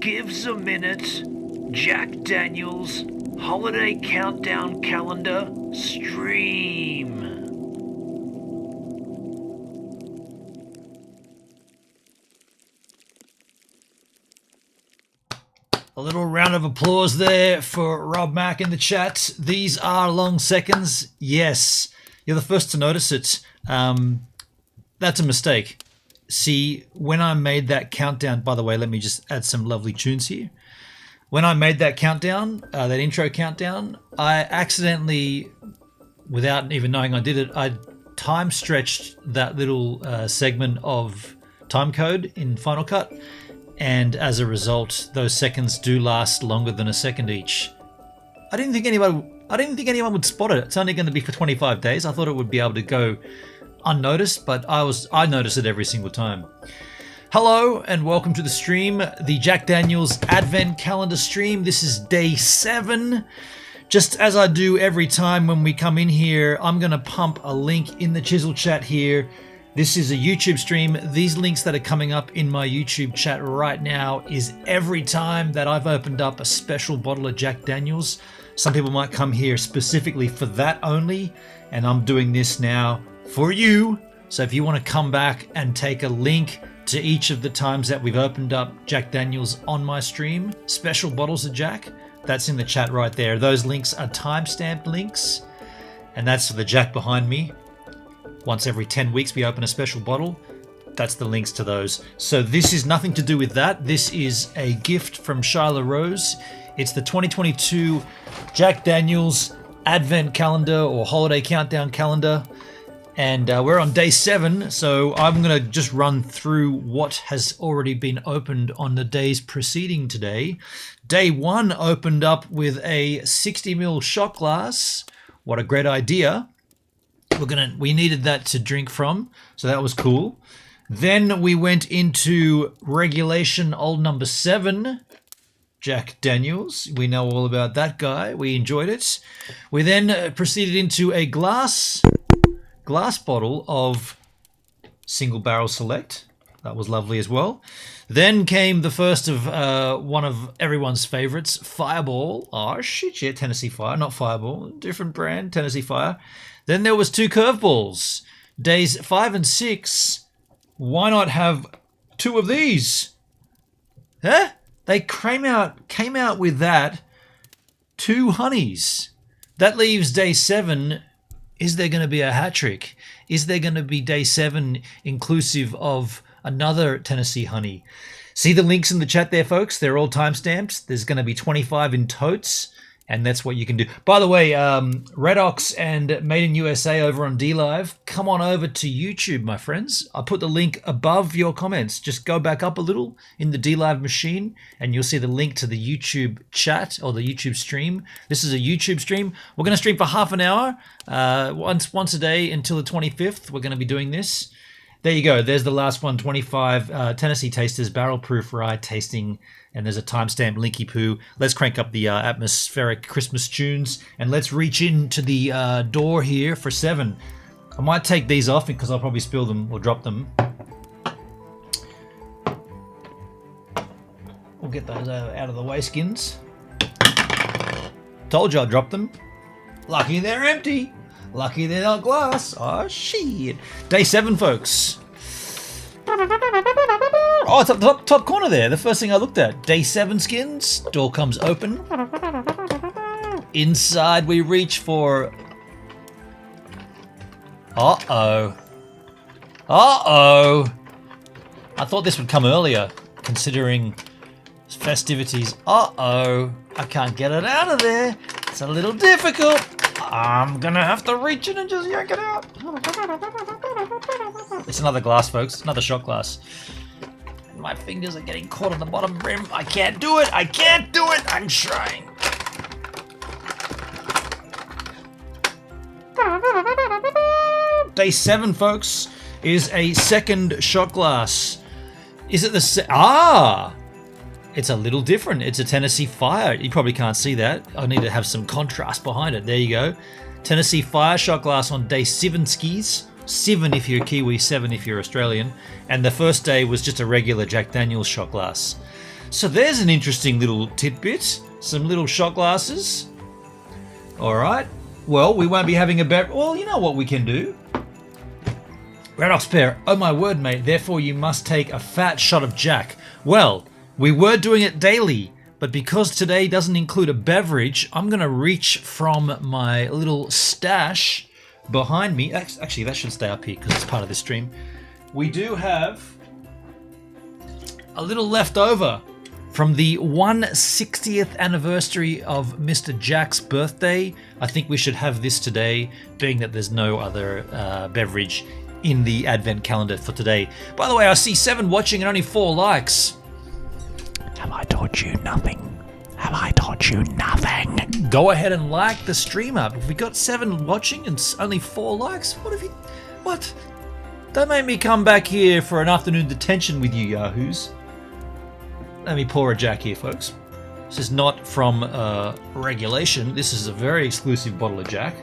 gives a minute. Jack Daniels Holiday Countdown Calendar Stream. A little round of applause there for Rob Mack in the chat. These are long seconds. Yes, you're the first to notice it. That's a mistake. See, when I made that countdown, by the way, let me just add some lovely tunes here. When I made that countdown, that intro countdown, I accidentally, without even knowing I did it, I time stretched that little segment of time code in Final Cut. And as a result, those seconds do last longer than a second each. I didn't think anyone would spot it. It's only going to be for 25 days. I thought it would be able to go unnoticed, but I noticed it every single time. Hello and welcome to the stream, the Jack Daniels Advent Calendar stream. This is day 7. Just as I do every time when we come in here, I'm going to pump a link in the Chisel chat here. This is a YouTube stream. These links that are coming up in my YouTube chat right now is every time that I've opened up a special bottle of Jack Daniels. Some people might come here specifically for that only, and I'm doing this now for you. So if you want to come back and take a link to each of the times that we've opened up Jack Daniels on my stream, special bottles of Jack, that's in the chat right there. Those links are timestamped links, and that's for the Jack behind me. Once every 10 weeks we open a special bottle. That's the links to those. So this is nothing to do with that. This is a gift from Shyla Rose. It's the 2022 Jack Daniels Advent Calendar or Holiday Countdown Calendar. And we're on day 7, so I'm going to just run through what has already been opened on the days preceding today. Day 1 opened up with a 60ml shot glass. What a great idea. We needed that to drink from, so that was cool. Then we went into regulation old number 7, Jack Daniels. We know all about that guy. We enjoyed it. We then proceeded into a glass bottle of Single Barrel Select. That was lovely as well. Then came the first of one of everyone's favorites, Fireball. Oh shit, yeah, Tennessee Fire, not Fireball, different brand, Tennessee Fire. Then there was 2 curveballs. Days 5 and 6. Why not have 2 of these? Huh? They came out with that. 2 honeys. That leaves day 7. Is there going to be a hat trick? Is there going to be day 7 inclusive of another Tennessee honey? See the links in the chat there, folks? They're all timestamped. There's going to be 25 in totes, and that's what you can do. By the way, Red Ox and Made in USA over on DLive, come on over to YouTube, my friends. I put the link above your comments. Just go back up a little in the DLive machine, and you'll see the link to the YouTube chat or the YouTube stream. This is a YouTube stream. We're going to stream for half an hour, once a day until the 25th. We're going to be doing this. There you go. There's the last one, 25 Tennessee Tasters Barrel Proof Rye Tasting. And there's a timestamp linky poo. Let's crank up the atmospheric Christmas tunes. And let's reach into the door here for 7. I might take these off because I'll probably spill them or drop them. We'll get those out of the way, skins. Told you I'd drop them. Lucky they're empty. Lucky they're not glass. Oh, shit. Day 7, folks. Oh, it's up the top corner there. The first thing I looked at. Day 7 skins. Door comes open. Inside we reach for... Uh-oh. Uh-oh. I thought this would come earlier, considering festivities. Uh-oh. I can't get it out of there. It's a little difficult. I'm gonna have to reach in and just yank it out. It's another glass, folks. Another shot glass. And my fingers are getting caught on the bottom rim. I can't do it. I can't do it. I'm trying. Day 7, folks, is a second shot glass. Is it the it's a little different. It's a Tennessee Fire. You probably can't see that. I need to have some contrast behind it. There you go. Tennessee Fire shot glass on day 7 skis. 7 if you're Kiwi, 7 if you're Australian. And the first day was just a regular Jack Daniels shot glass. So there's an interesting little tidbit. Some little shot glasses. All right. Well, we won't be having a bet. Well, you know what we can do. Red Ox Pair, oh my word, mate. Therefore, you must take a fat shot of Jack. Well, we were doing it daily, but because today doesn't include a beverage, I'm going to reach from my little stash behind me. Actually, that should stay up here because it's part of the stream. We do have a little left over from the 160th anniversary of Mr. Jack's birthday. I think we should have this today, being that there's no other beverage in the advent calendar for today. By the way, I see 7 watching and only 4 likes. Have I taught you nothing? Have I taught you nothing? Go ahead and like the stream up. If we got 7 watching and only 4 likes, what have you... What? Don't make me come back here for an afternoon detention with you yahoos. Let me pour a Jack here, folks. This is not from regulation. This is a very exclusive bottle of Jack.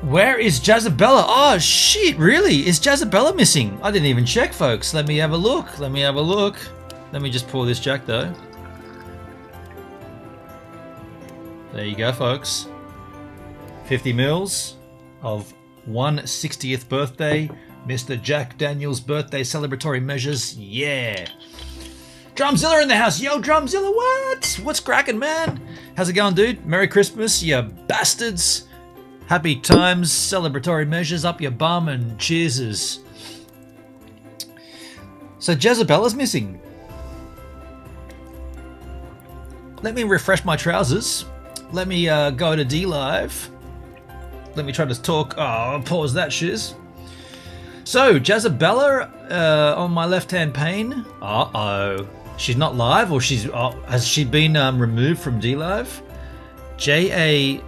Where is Jazabella? Oh, shit, really? Is Jazabella missing? I didn't even check, folks. Let me have a look. Let me have a look. Let me just pour this Jack, though. There you go, folks. 50 mils of 160th birthday. Mr. Jack Daniels' birthday celebratory measures. Yeah. Drumzilla in the house. Yo, Drumzilla, what? What's cracking, man? How's it going, dude? Merry Christmas, you bastards. Happy times, celebratory measures up your bum and cheerses. So Jazabella's missing. Let me refresh my trousers. Let me go to D Live. Let me try to talk. Oh, pause that shiz. So Jazabella on my left-hand pane. Uh-oh. She's not live, or has she been removed from D Live? Jazz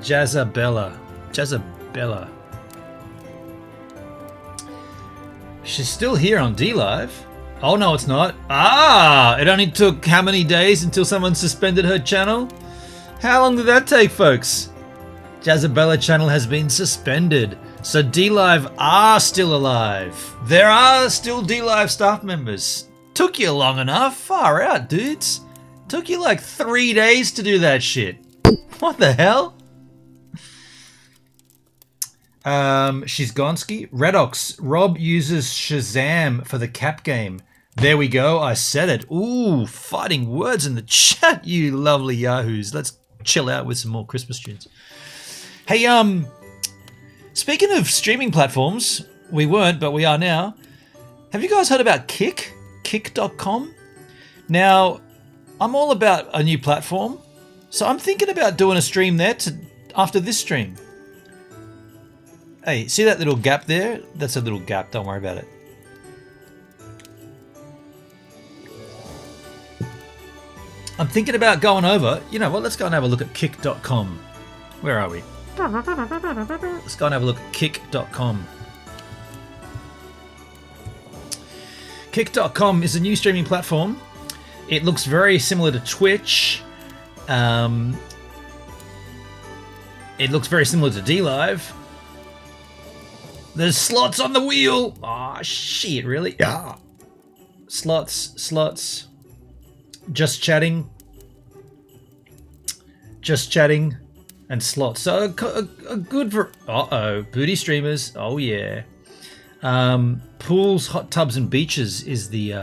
Jazabella. She's still here on D Live. Oh no, it's not. Ah, it only took how many days until someone suspended her channel? How long did that take, folks? Jazabella channel has been suspended. So D Live are still alive. There are still D Live staff members. Took you long enough. Far out, dudes. Took you like 3 days to do that shit. What the hell? She's Gonski. Redox. Rob uses Shazam for the cap game. There we go. I said it. Ooh, fighting words in the chat, you lovely yahoos. Let's chill out with some more Christmas tunes. Hey, speaking of streaming platforms, we weren't, but we are now. Have you guys heard about Kick? Kick.com? Now, I'm all about a new platform, so I'm thinking about doing a stream there after this stream. Hey, see that little gap there? That's a little gap, don't worry about it. I'm thinking about going over, you know what, let's go and have a look at Kick.com. Where are we? Let's go and have a look at Kick.com. Kick.com is a new streaming platform. It looks very similar to Twitch. It looks very similar to D Live. There's slots on the wheel. Oh shit, really? Ah. Slots. Just chatting, and slots. So a good for. Booty streamers. Oh yeah. Pools, hot tubs, and beaches is the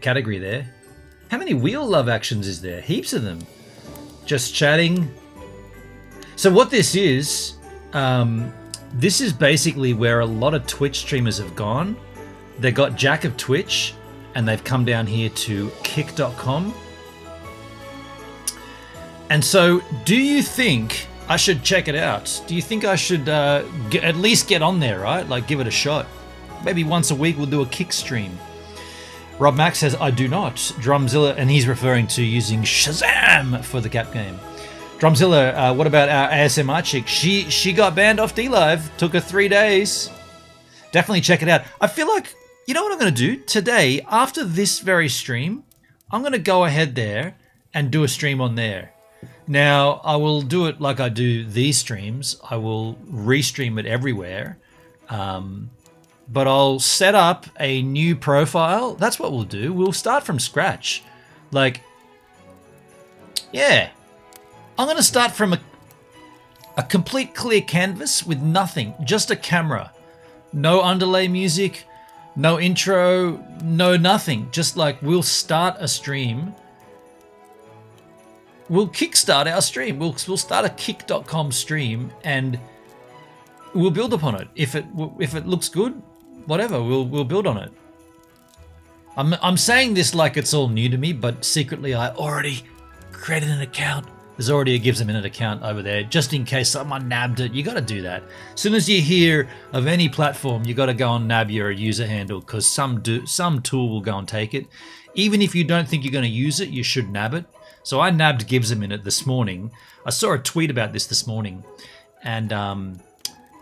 category there. How many wheel love actions is there? Heaps of them. Just chatting. So what this is basically where a lot of Twitch streamers have gone. They got Jack of Twitch, and they've come down here to Kick.com. And so, do you think I should check it out? Do you think I should at least get on there, right? Like, give it a shot. Maybe once a week we'll do a Kick stream. Rob Max says, I do not. Drumzilla, and he's referring to using Shazam for the cap game. Drumzilla, what about our ASMR chick? She got banned off D Live. Took her 3 days. Definitely check it out. I feel like, you know what I'm going to do? Today, after this very stream, I'm going to go ahead there and do a stream on there. Now, I will do it like I do these streams. I will restream it everywhere. But I'll set up a new profile. That's what we'll do. We'll start from scratch. Like, yeah, I'm going to start from a complete clear canvas with nothing, just a camera. No underlay music, no intro, no nothing. Just like we'll start a stream. We'll kickstart our stream. We'll start a kick.com stream and we'll build upon it. If it looks good, whatever, we'll build on it. I'm saying this like it's all new to me, but secretly I already created an account. There's already a Gives a Minute account over there, just in case someone nabbed it. You got to do that. As soon as you hear of any platform, you got to go and nab your user handle, because some tool will go and take it. Even if you don't think you're going to use it, you should nab it. So I nabbed Gives a Minute this morning. I saw a tweet about this morning, and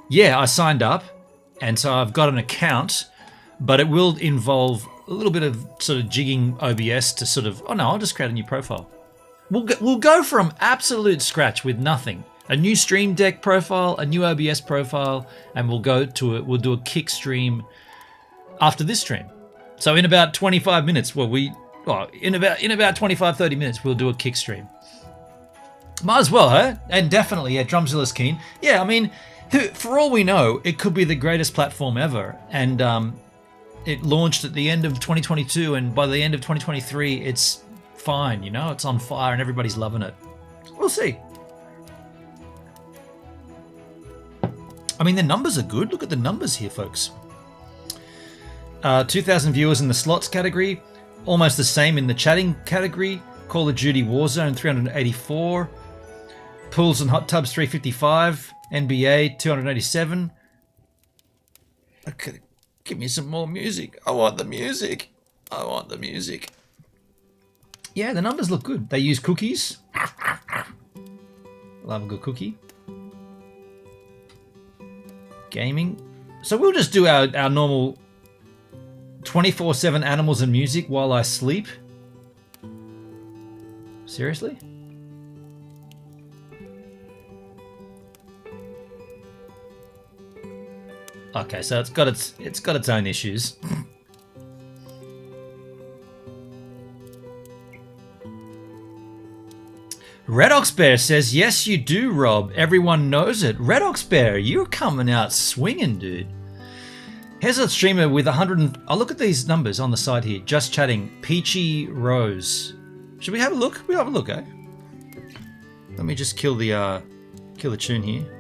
yeah, I signed up, and so I've got an account, but it will involve a little bit of sort of jigging OBS to sort of, oh no, I'll just create a new profile. We'll go from absolute scratch with nothing. A new Stream Deck profile, a new OBS profile, and we'll do a kick stream after this stream. So in about 25 minutes, in about 25, 30 minutes, we'll do a kick stream. Might as well, huh? And definitely, yeah, Drumzilla's keen. Yeah, I mean, for all we know, it could be the greatest platform ever. And it launched at the end of 2022, and by the end of 2023, it's fine, it's on fire and everybody's loving it. We'll see. I mean, the numbers are good. Look at the numbers here, folks. 2,000 viewers in the slots category, almost the same in the chatting category. Call of Duty Warzone 384, pools and hot tubs 355, NBA 287. Okay, give me some more music. I want the music. Yeah, the numbers look good. They use cookies. Love a good cookie. Gaming. So we'll just do our normal 24/7 animals and music while I sleep. Seriously? Okay, so it's got its own issues. Red Ox Bear says, yes, you do, Rob. Everyone knows it. Red Ox Bear, you're coming out swinging, dude. Here's a streamer with 100. Oh, look at these numbers on the side here. Just chatting. Peachy Rose. Should we have a look? We'll have a look, eh? Let me just kill the tune here.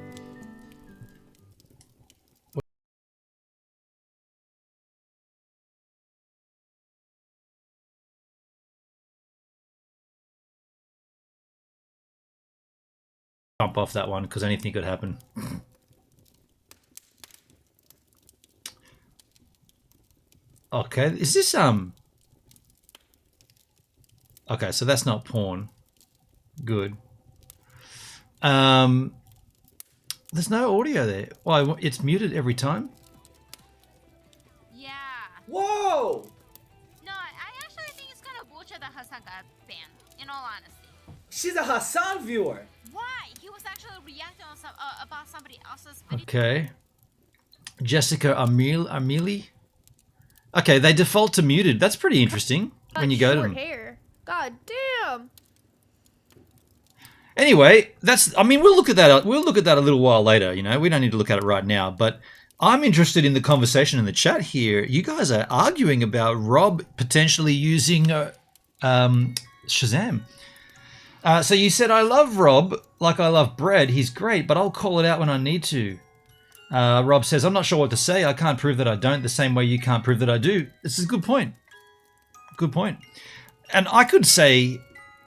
Jump off that one because anything could happen. Okay, is this okay, so that's not porn. Good. There's no audio there. Why, it's muted every time? Yeah. Whoa! No, I actually think it's kind of bullshit that Hassan got banned, in all honesty. She's a Hassan viewer. Why? He was actually reacting on about somebody else's video. Okay. Jessica Amili. Okay, they default to muted. That's pretty interesting when you go to them. Hair. God damn. Anyway, we'll look at that. We'll look at that a little while later. We don't need to look at it right now. But I'm interested in the conversation in the chat here. You guys are arguing about Rob potentially using Shazam. So you said, I love Rob like I love bread. He's great, but I'll call it out when I need to. Rob says, I'm not sure what to say. I can't prove that I don't the same way you can't prove that I do. This is a good point. Good point. And I could say,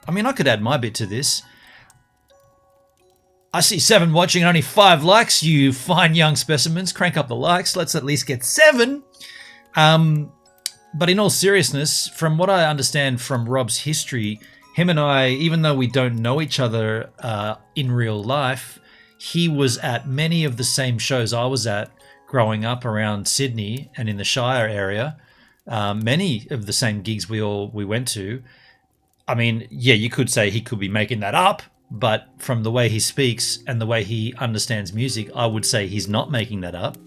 I could add my bit to this. I see 7 watching and only 5 likes. You fine young specimens. Crank up the likes. Let's at least get 7. But in all seriousness, from what I understand from Rob's history, him and I, even though we don't know each other in real life, he was at many of the same shows I was at growing up around Sydney and in the Shire area. Many of the same gigs we went to. Yeah, you could say he could be making that up, but from the way he speaks and the way he understands music, I would say he's not making that up.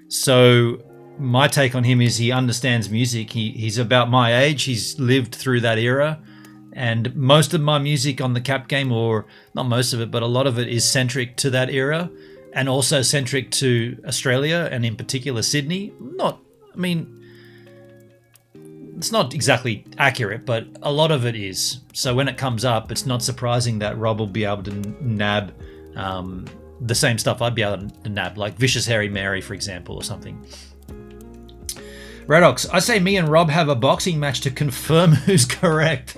So my take on him is he understands music. He's about my age. He's lived through that era. And most of my music on the Cap game, or not most of it, but a lot of it is centric to that era and also centric to Australia and in particular Sydney. It's not exactly accurate, but a lot of it is. So when it comes up, it's not surprising that Rob will be able to nab the same stuff I'd be able to nab, like Vicious Harry Mary, for example, or something. Redox, I say me and Rob have a boxing match to confirm who's correct.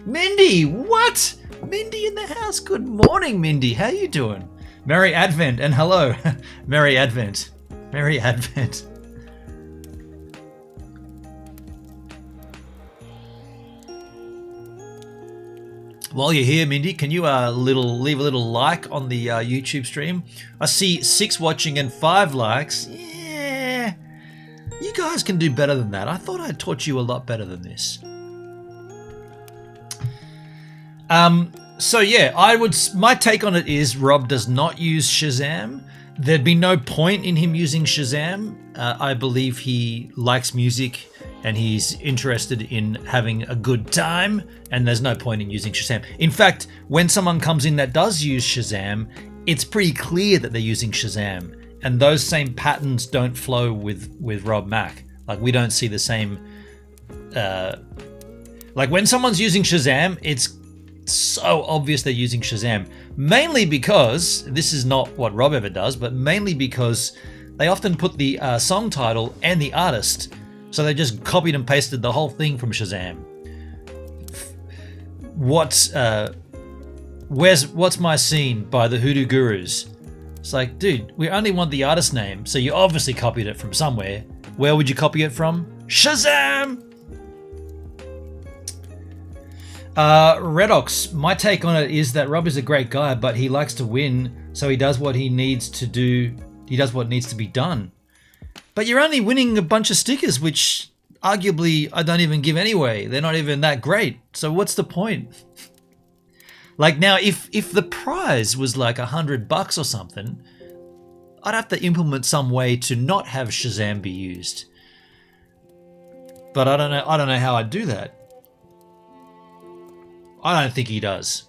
Mindy, what? Mindy in the house. Good morning, Mindy. How you doing? Merry Advent and hello. Merry Advent. Merry Advent. While you're here, Mindy, can you leave a little like on the YouTube stream? I see 6 watching and 5 likes. Yeah, you guys can do better than that. I thought I taught you a lot better than this. So yeah, my take on it is Rob does not use Shazam. There'd be no point in him using Shazam. I believe he likes music and he's interested in having a good time, and there's no point in using Shazam. In fact, when someone comes in that does use Shazam, it's pretty clear that they're using Shazam, and those same patterns don't flow with Rob Mack. Like, we don't see the same... like, when someone's using Shazam, it's so obvious they're using Shazam. Mainly because, this is not what Rob ever does, but mainly because they often put the song title and the artist. So they just copied and pasted the whole thing from Shazam. What's My Scene by the Hoodoo Gurus? It's like, dude, we only want the artist name, so you obviously copied it from somewhere. Where would you copy it from? Shazam! Redox, my take on it is that Rob is a great guy, but he likes to win, so he does what he needs to do. He does what needs to be done. But you're only winning a bunch of stickers, which arguably I don't even give anyway. They're not even that great. So what's the point? Like, now, if the prize was like $100 or something, I'd have to implement some way to not have Shazam be used. But I don't know how I'd do that. I don't think he does.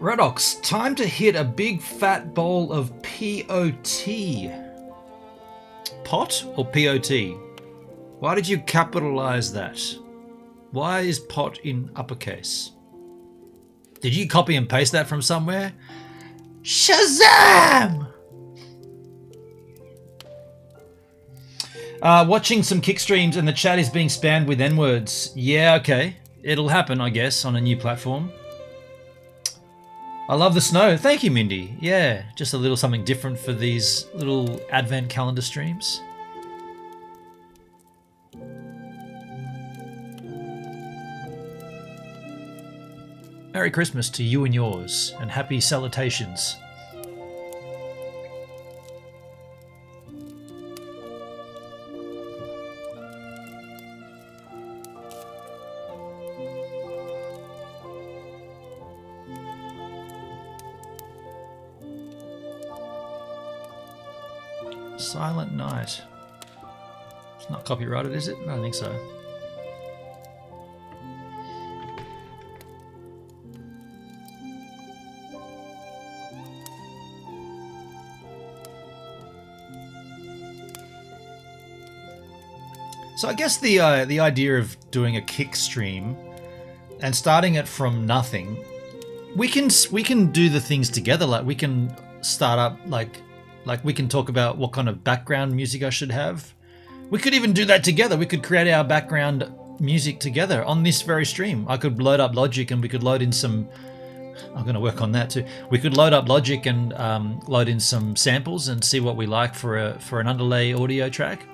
Redox, time to hit a big fat bowl of POT. Pot or POT? Why did you capitalize that? Why is pot in uppercase? Did you copy and paste that from somewhere? Shazam! Watching some kick streams and the chat is being spammed with N-words. Yeah, okay. It'll happen, I guess, on a new platform. I love the snow. Thank you, Mindy. Yeah, just a little something different for these little advent calendar streams. Merry Christmas to you and yours, and happy salutations. Silent Night. It's not copyrighted, is it? I don't think so. So I guess the idea of doing a kick stream and starting it from nothing we can do the things together. Like we can start up like we can talk about what kind of background music I should have. We could even do that together. We could create our background music together on this very stream. I could load up Logic and we could load in some. I'm going to work on that too. We could load up Logic and load in some samples and see what we like for an underlay audio track.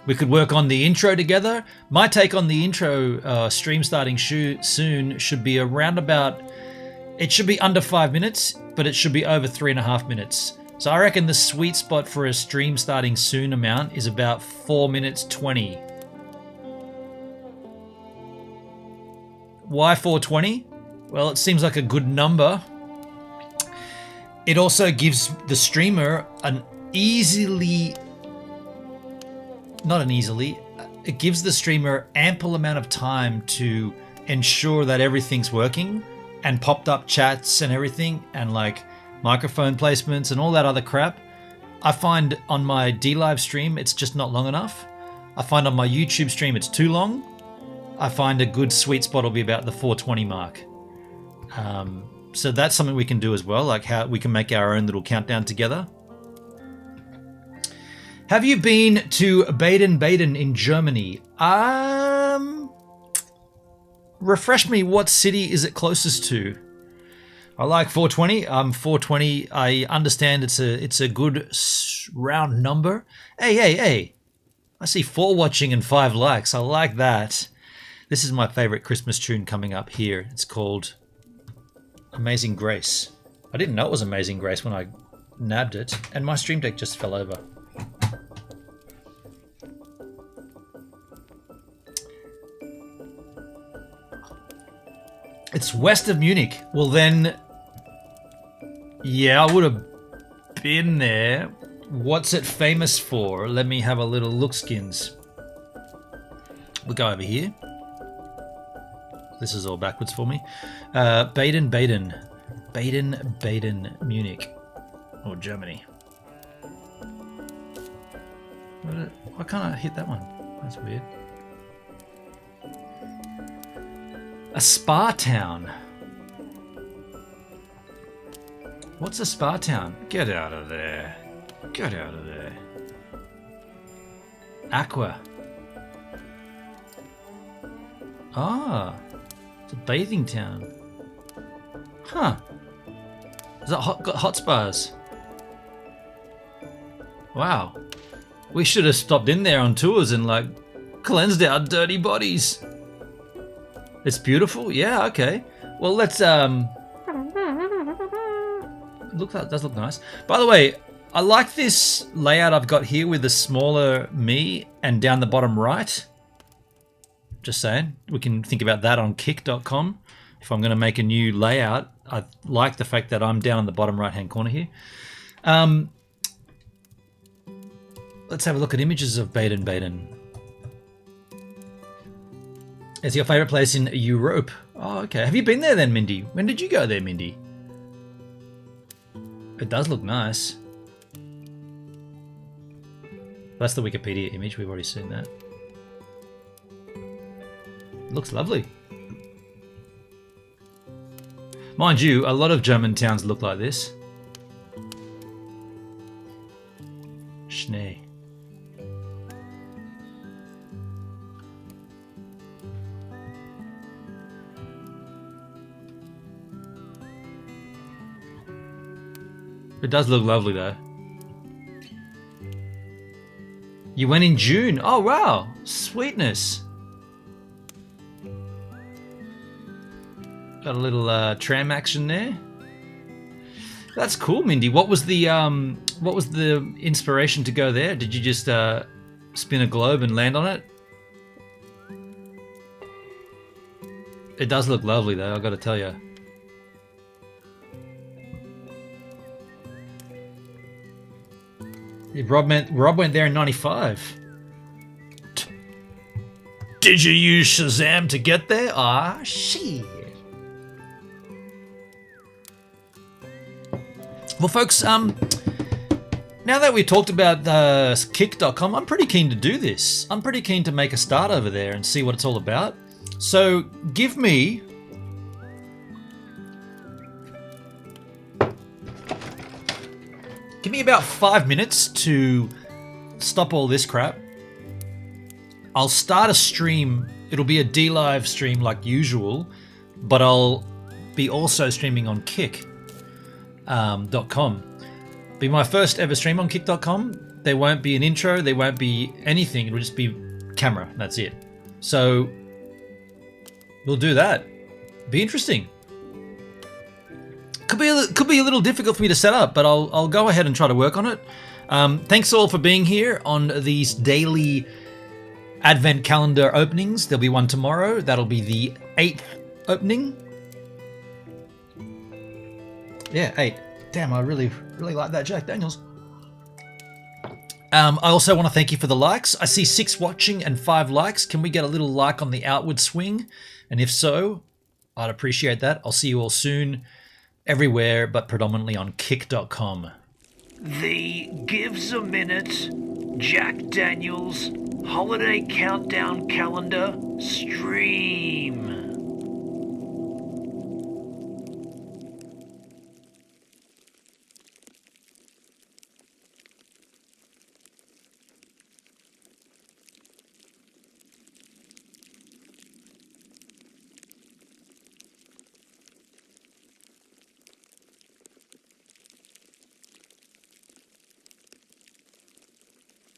We could work on the intro together. My take on the intro stream starting soon should be around about. It should be under 5 minutes, but it should be over 3.5 minutes. So I reckon the sweet spot for a stream starting soon amount is about 4 minutes 20. Why 420? Well, it seems like a good number. It also gives the streamer it gives the streamer ample amount of time to ensure that everything's working and popped up chats and everything and like microphone placements and all that other crap. I find on my DLive stream, it's just not long enough. I find on my YouTube stream, it's too long. I find a good sweet spot will be about the 420 mark. So that's something we can do as well, like how we can make our own little countdown together. Have you been to Baden-Baden in Germany? Refresh me, what city is it closest to? I like 420. 420. I understand it's a good round number. Hey. I see 4 watching and 5 likes. I like that. This is my favorite Christmas tune coming up here. It's called Amazing Grace. I didn't know it was Amazing Grace when I nabbed it, and my stream deck just fell over. It's west of Munich. Well then, yeah, I would have been there. What's it famous for? Let me have a little look, skins. We'll go over here. This is all backwards for me. Baden-Baden, Munich, or Germany. Why can't I hit that one? That's weird. A spa town. What's a spa town? Get out of there. Get out of there. Aqua. Ah, it's a bathing town. Huh. Is that got hot spas? Wow. We should have stopped in there on tours and like cleansed our dirty bodies. It's beautiful? Yeah, okay. Well, let's that does look nice. By the way, I like this layout I've got here with the smaller me and down the bottom right. Just saying. We can think about that on kick.com. If I'm going to make a new layout, I like the fact that I'm down in the bottom right-hand corner here. Let's have a look at images of Baden-Baden. It's your favourite place in Europe. Oh, okay. Have you been there then, Mindy? When did you go there, Mindy? It does look nice. That's the Wikipedia image. We've already seen that. It looks lovely. Mind you, a lot of German towns look like this. Schnee. It does look lovely though. You went in June. Oh wow, sweetness. Got a little tram action there. That's cool, Mindy. What was the inspiration to go there? Did you just spin a globe and land on it? It does look lovely though, I've got to tell you. Rob went there in 95. Did you use Shazam to get there? Ah, shit. Well, folks, now that we talked about kick.com, I'm pretty keen to do this. I'm pretty keen to make a start over there and see what it's all about. So give me Give me about 5 minutes to stop all this crap. I'll start a stream. It'll be a D-Live stream like usual, but I'll be also streaming on kick.com. Be my first ever stream on kick.com. There won't be an intro, there won't be anything, it'll just be camera, that's it. So we'll do that. Be interesting. Could be a little difficult for me to set up, but I'll go ahead and try to work on it. Thanks all for being here on these daily Advent calendar openings. There'll be one tomorrow. That'll be the 8th opening. Yeah, 8. Damn, I really like that Jack Daniels. I also want to thank you for the likes. I see 6 watching and 5 likes. Can we get a little like on the outward swing? And if so, I'd appreciate that. I'll see you all soon, everywhere, but predominantly on kick.com. The Gives a Minute Jack Daniels Holiday Countdown Calendar Stream.